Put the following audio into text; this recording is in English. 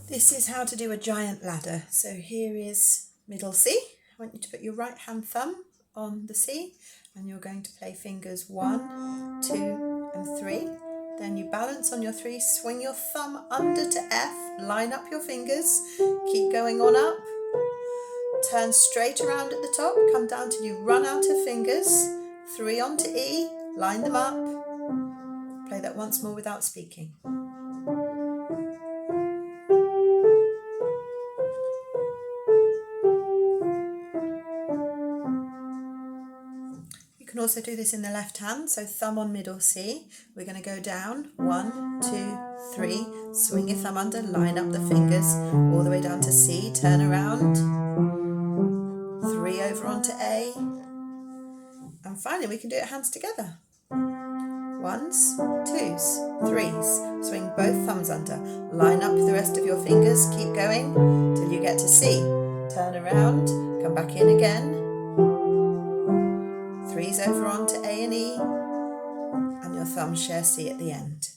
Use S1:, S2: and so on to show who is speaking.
S1: This is how to do a giant ladder. So here is middle C. I want you to put your right hand thumb on the C and you're going to play fingers 1, 2 and 3. Then you balance on your 3, swing your thumb under to F, line up your fingers, keep going on up, turn straight around at the top, come down till you run out of fingers, 3 onto E, line them up. Play that once more without speaking. You can also do this in the left hand, so thumb on middle C. We're going to go down, 1, 2, 3, swing your thumb under, line up the fingers, all the way down to C, turn around, 3 over onto A, and finally we can do it hands together. 1s, 2s, 3s, swing both thumbs under, line up the rest of your fingers, keep going till you get to C, turn around, come back in again, 3s over onto A and E, and your thumbs share C at the end.